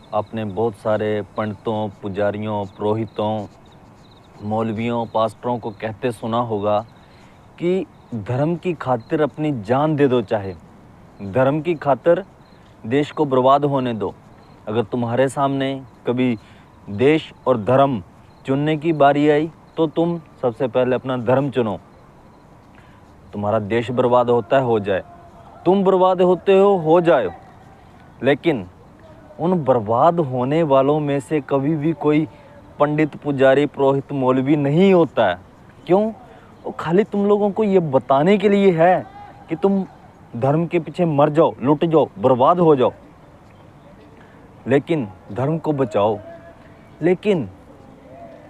आपने बहुत सारे पंडितों, पुजारियों, पुरोहितों, मौलवियों, पास्टरों को कहते सुना होगा कि धर्म की खातिर अपनी जान दे दो, चाहे धर्म की खातिर देश को बर्बाद होने दो। अगर तुम्हारे सामने कभी देश और धर्म चुनने की बारी आई तो तुम सबसे पहले अपना धर्म चुनो। तुम्हारा देश बर्बाद होता है, हो जाए, तुम बर्बाद होते हो जाए, लेकिन उन बर्बाद होने वालों में से कभी भी कोई पंडित, पुजारी, पुरोहित, मौलवी नहीं होता है। क्यों? वो खाली तुम लोगों को ये बताने के लिए है कि तुम धर्म के पीछे मर जाओ, लुट जाओ, बर्बाद हो जाओ, लेकिन धर्म को बचाओ। लेकिन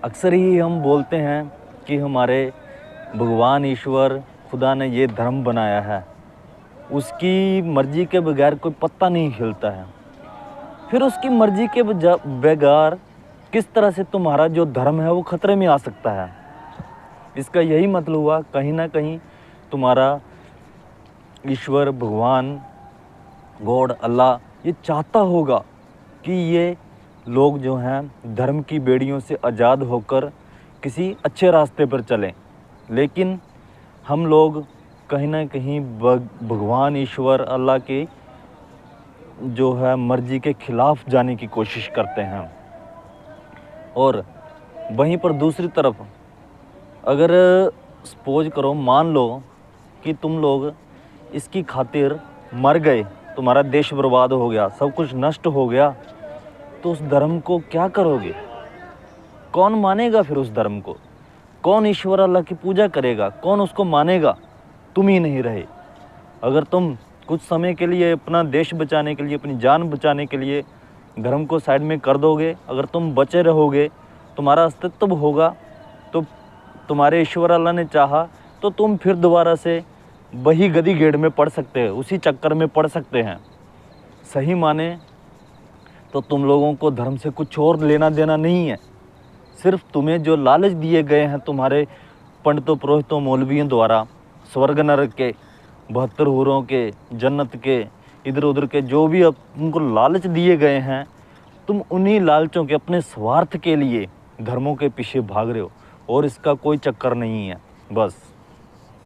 अक्सर ही हम बोलते हैं कि हमारे भगवान ईश्वर खुदा ने ये धर्म बनाया है, उसकी मर्जी के बगैर कोई पत्ता नहीं हिलता है। फिर उसकी मर्जी के बगैर किस तरह से तुम्हारा जो धर्म है वो खतरे में आ सकता है? इसका यही मतलब हुआ, कहीं ना कहीं तुम्हारा ईश्वर, भगवान, गॉड, अल्लाह ये चाहता होगा कि ये लोग जो हैं धर्म की बेड़ियों से आज़ाद होकर किसी अच्छे रास्ते पर चलें। लेकिन हम लोग कहीं ना कहीं भगवान, ईश्वर, अल्लाह की जो है मर्जी के खिलाफ जाने की कोशिश करते हैं। और वहीं पर दूसरी तरफ अगर सपोज करो, मान लो कि तुम लोग इसकी खातिर मर गए, तुम्हारा देश बर्बाद हो गया, सब कुछ नष्ट हो गया, तो उस धर्म को क्या करोगे? कौन मानेगा फिर उस धर्म को? कौन ईश्वर अल्लाह की पूजा करेगा? कौन उसको मानेगा? तुम ही नहीं रहे। अगर तुम कुछ समय के लिए अपना देश बचाने के लिए, अपनी जान बचाने के लिए धर्म को साइड में कर दोगे, अगर तुम बचे रहोगे, तुम्हारा अस्तित्व होगा, तो तुम्हारे ईश्वर अल्लाह ने चाहा तो तुम फिर दोबारा से वही गदी गेड़ में पड़ सकते हैं, उसी चक्कर में पड़ सकते हैं। सही माने तो तुम लोगों को धर्म से कुछ और लेना देना नहीं है। सिर्फ तुम्हें जो लालच दिए गए हैं तुम्हारे पंडितों, पुरोहितों, मौलवियों द्वारा, स्वर्ग नरक के, 72 हूरों के, जन्नत के, इधर उधर के जो भी अब तुमको लालच दिए गए हैं, तुम उन्हीं लालचों के, अपने स्वार्थ के लिए धर्मों के पीछे भाग रहे हो, और इसका कोई चक्कर नहीं है। बस